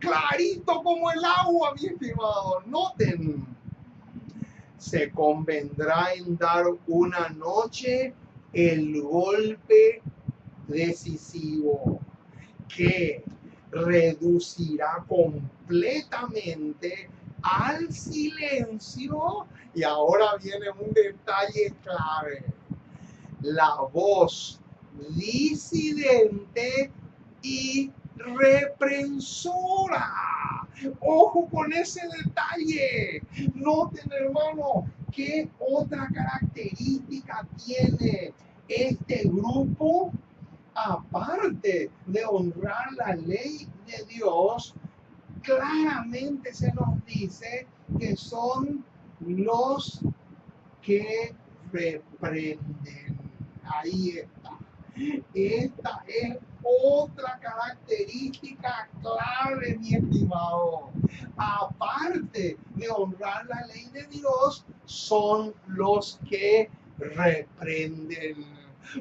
S1: Clarito como el agua, mi estimado. Noten. Se convendrá en dar una noche el golpe decisivo que reducirá completamente al silencio. Y ahora viene un detalle clave: la voz disidente y reprensora. Ojo con ese detalle. Noten, hermano, qué otra característica tiene este grupo. Aparte de honrar la ley de Dios, claramente se nos dice que son los que reprenden. Ahí está. Esta es otra característica clave, mi estimado. Aparte de honrar la ley de Dios, son los que reprenden.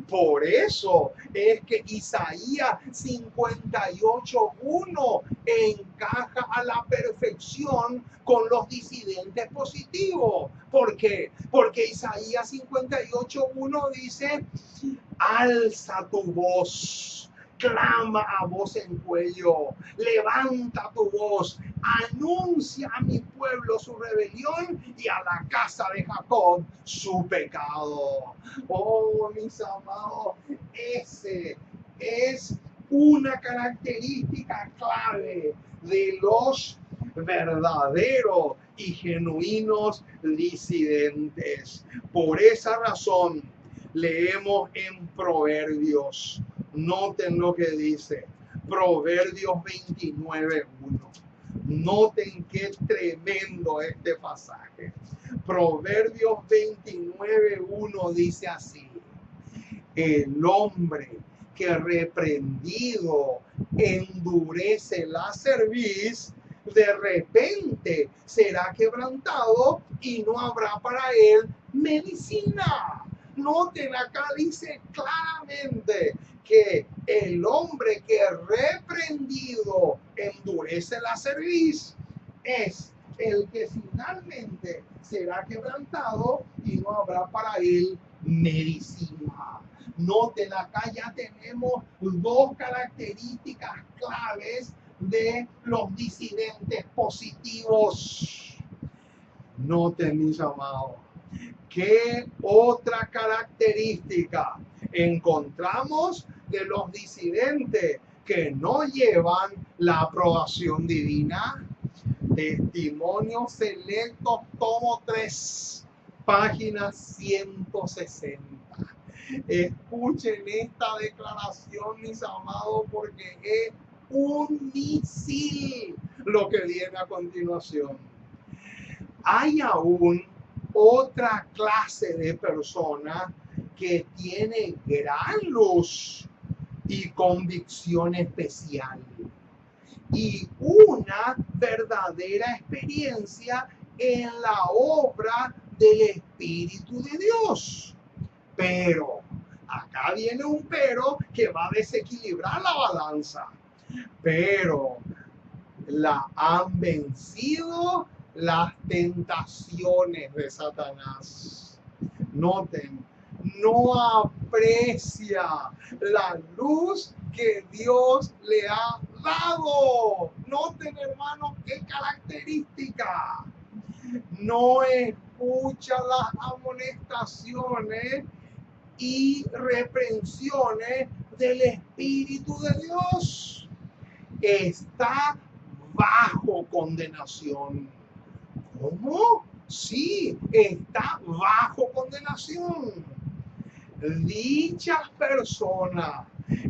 S1: Por eso es que Isaías 58:1 encaja a la perfección con los disidentes positivos. ¿Por qué? Porque Isaías 58:1 dice: alza tu voz, clama a voz en cuello, levanta tu voz, anuncia a mi pueblo su rebelión y a la casa de Jacob su pecado. Oh, mis amados, ese es una característica clave de los verdaderos y genuinos disidentes. Por esa razón, leemos en Proverbios. Noten lo que dice Proverbios 29:1. Noten qué tremendo este pasaje. Proverbios 29:1 dice así: el hombre que reprendido endurece la cerviz, de repente será quebrantado y no habrá para él medicina. Noten, acá dice claramente que el hombre que reprendido endurece la cerviz es el que finalmente será quebrantado y no habrá para él medicina. Noten, acá ya tenemos dos características claves de los disidentes positivos. Noten, mis amados, ¿qué otra característica encontramos de los disidentes que no llevan la aprobación divina? Testimonios Selectos, tomo 3, página 160. Escuchen esta declaración, mis amados, porque es un misil lo que viene a continuación. Hay aún otra clase de persona que tiene gran luz y convicción especial y una verdadera experiencia en la obra del Espíritu de Dios. Pero, acá viene un pero que va a desequilibrar la balanza. Pero la han vencido las tentaciones de Satanás. Noten, no aprecia la luz que Dios le ha dado. Noten, hermanos, qué característica. No escucha las amonestaciones y reprensiones del Espíritu de Dios. Está bajo condenación. ¿Cómo? Sí, está bajo condenación. Dichas personas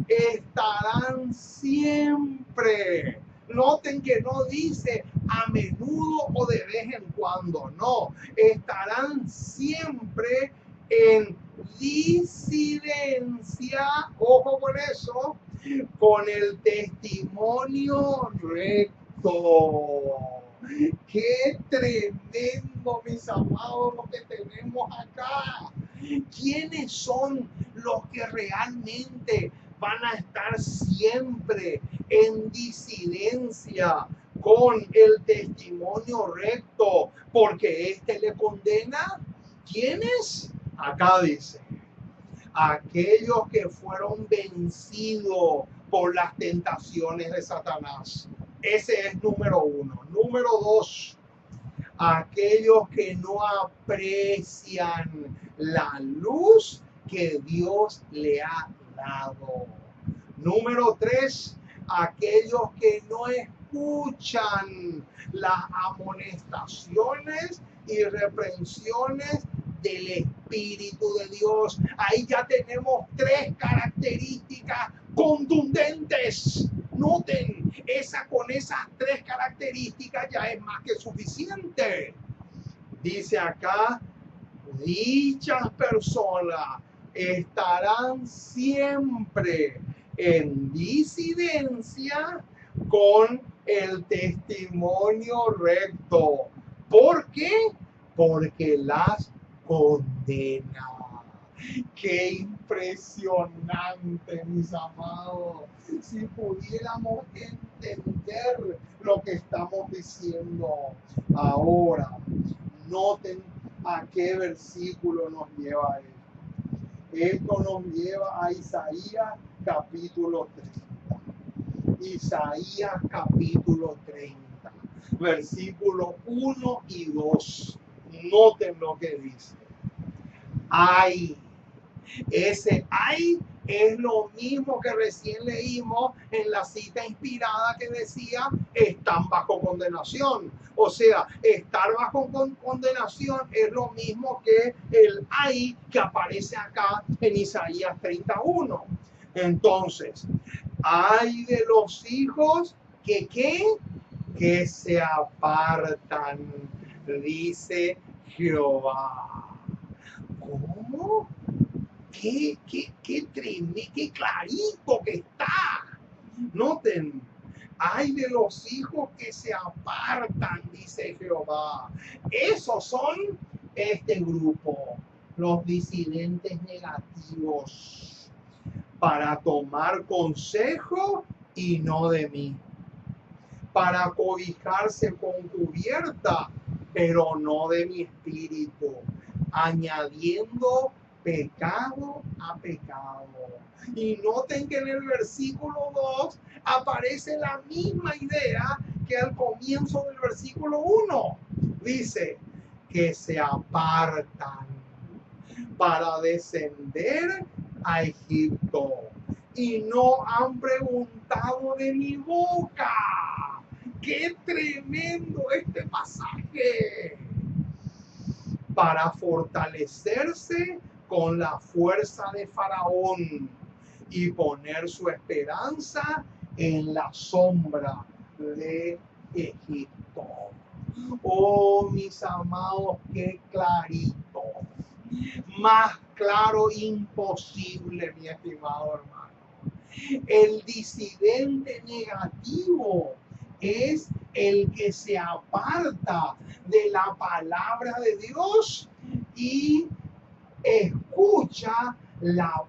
S1: estarán siempre. Noten que no dice a menudo o de vez en cuando, no. Estarán siempre en disidencia, ojo con eso, con el testimonio recto. Qué tremendo, mis amados, lo que tenemos acá. ¿Quiénes son los que realmente van a estar siempre en disidencia con el testimonio recto? Porque éste le condena. ¿Quiénes? Acá dice, aquellos que fueron vencidos por las tentaciones de Satanás. Ese es número 1. Número 2, aquellos que no aprecian la luz que Dios le ha dado. Número 3, aquellos que no escuchan las amonestaciones y reprensiones del Espíritu de Dios. Ahí ya tenemos 3 características contundentes. Noten, con esas 3 características ya es más que suficiente. Dice acá, dichas personas estarán siempre en disidencia con el testimonio recto. ¿Por qué? Porque las condena. Qué impresionante, mis amados. Si pudiéramos entender lo que estamos diciendo ahora. Noten a qué versículo nos lleva esto. Esto nos lleva a Isaías capítulo 30. Isaías capítulo 30, versículos 1 y 2. Noten lo que dice. Ay, ese ay es lo mismo que recién leímos en la cita inspirada que decía, están bajo condenación. O sea, estar bajo condenación es lo mismo que el ay que aparece acá en Isaías 31. Entonces, ay de los hijos que se apartan, dice Jehová. ¿Cómo? Qué tremendo, qué clarito que está. Noten, ay de los hijos que se apartan, dice Jehová. Esos son este grupo, los disidentes negativos, para tomar consejo y no de mí, para cobijarse con cubierta, pero no de mi espíritu, añadiendo pecado a pecado. Y noten que en el versículo 2 aparece la misma idea que al comienzo del versículo 1. Dice que se apartan para descender a Egipto y no han preguntado de mi boca. ¡Qué tremendo este pasaje! Para fortalecerse con la fuerza de Faraón y poner su esperanza en la sombra de Egipto. Oh, mis amados, qué clarito. Más claro imposible, mi estimado hermano. El disidente negativo es el que se aparta de la palabra de Dios y escucha la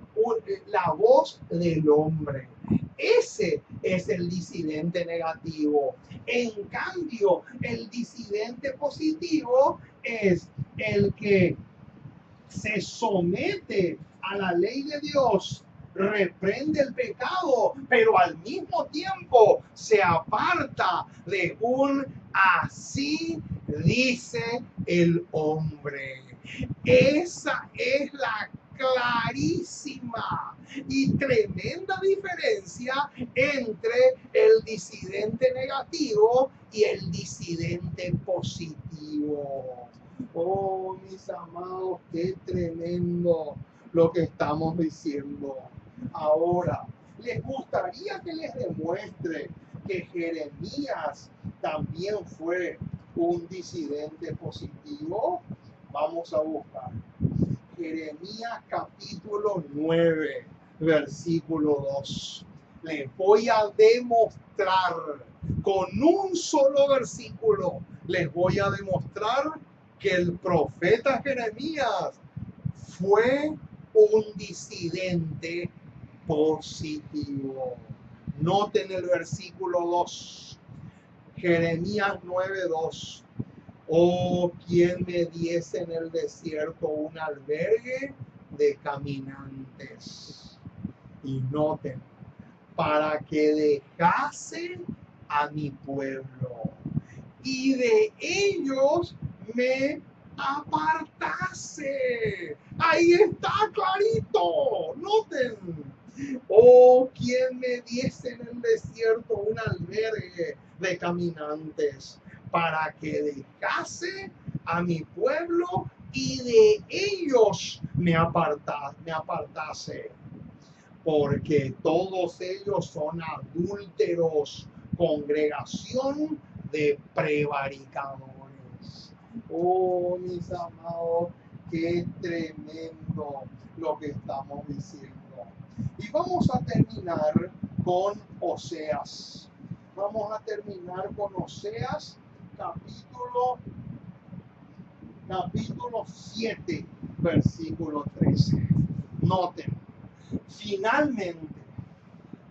S1: voz del hombre. Ese es el disidente negativo. En cambio, el disidente positivo es el que se somete a la ley de Dios, reprende el pecado, pero al mismo tiempo se aparta de un así dice el hombre. Esa es la clarísima y tremenda diferencia entre el disidente negativo y el disidente positivo. Oh, mis amados, qué tremendo lo que estamos diciendo. Ahora, ¿les gustaría que les demuestre que Jeremías también fue un disidente positivo? Vamos a buscar. Jeremías capítulo 9, versículo 2. Les voy a demostrar con un solo versículo, les voy a demostrar que el profeta Jeremías fue un disidente positivo. Noten el versículo 2. Jeremías 9:2. Oh, quien me diese en el desierto un albergue de caminantes. Y noten, para que dejase a mi pueblo y de ellos me apartase. Ahí está clarito. Noten. Oh, quien me diese en el desierto un albergue de caminantes para que dejase a mi pueblo y de ellos me apartase. Porque todos ellos son adúlteros, congregación de prevaricadores. Oh, mis amados, qué tremendo lo que estamos diciendo. Y vamos a terminar con Oseas. Vamos a terminar con Oseas, capítulo 7, versículo 13. Noten, finalmente,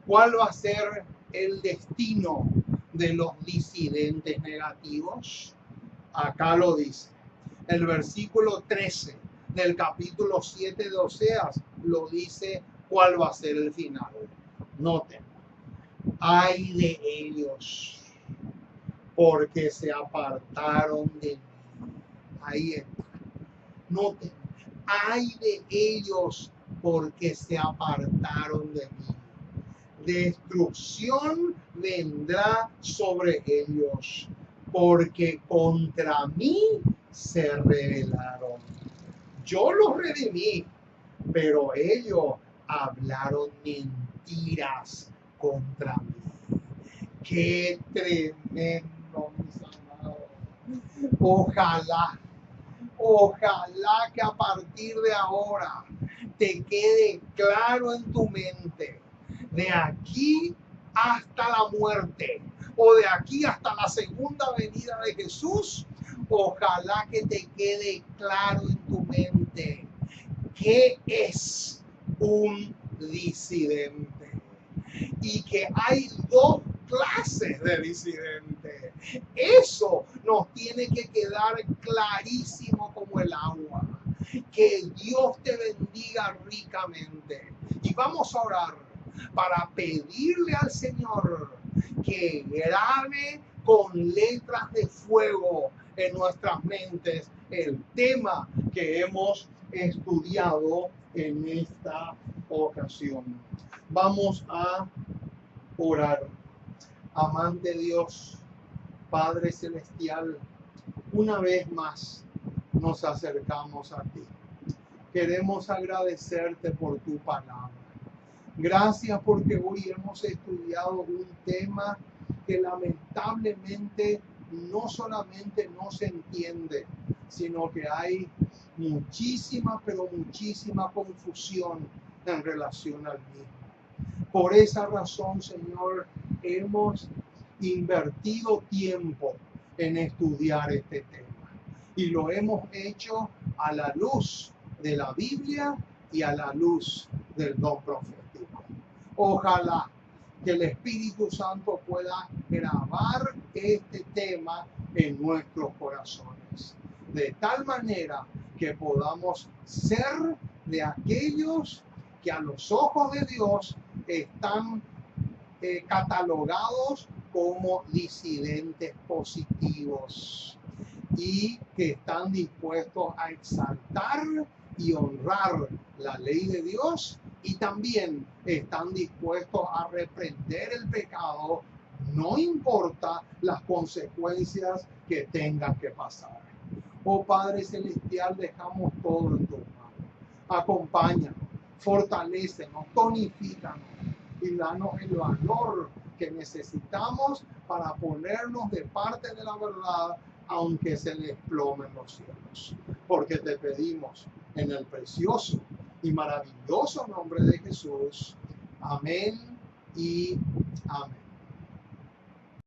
S1: ¿cuál va a ser el destino de los disidentes negativos? Acá lo dice. El versículo 13 del capítulo 7 de Oseas lo dice cuál va a ser el final. Noten, ay de ellos, porque se apartaron de mí. Ahí está. Noten, ay de ellos, porque se apartaron de mí. Destrucción vendrá sobre ellos, porque contra mí se rebelaron. Yo los redimí, pero ellos hablaron mentiras contra mí. Qué tremendo, mis amados. Ojalá que a partir de ahora te quede claro en tu mente, de aquí hasta la muerte o de aquí hasta la segunda venida de Jesús, ojalá que te quede claro en tu mente qué es un disidente y que hay dos clases de disidentes. Eso nos tiene que quedar clarísimo como el agua. Que Dios te bendiga ricamente. Y vamos a orar para pedirle al Señor que grabe con letras de fuego en nuestras mentes el tema que hemos estudiado en esta ocasión. Vamos a orar. Amante Dios, Padre Celestial, una vez más nos acercamos a ti. Queremos agradecerte por tu palabra. Gracias porque hoy hemos estudiado un tema que lamentablemente no solamente no se entiende, sino que hay muchísima, pero muchísima confusión en relación al mismo. Por esa razón, Señor, hemos invertido tiempo en estudiar este tema. Y lo hemos hecho a la luz de la Biblia y a la luz del don profético. Ojalá que el Espíritu Santo pueda grabar este tema en nuestros corazones, de tal manera que podamos ser de aquellos que a los ojos de Dios están catalogados como disidentes positivos y que están dispuestos a exaltar y honrar la ley de Dios, y también están dispuestos a reprender el pecado, no importa las consecuencias que tengan que pasar. Oh Padre Celestial, dejamos todo en tu mano. Acompáñanos, fortalécenos, tonifícanos y danos el valor que necesitamos para ponernos de parte de la verdad, aunque se desplomen los cielos. Porque te pedimos en el precioso y maravilloso nombre de Jesús. Amén y amén.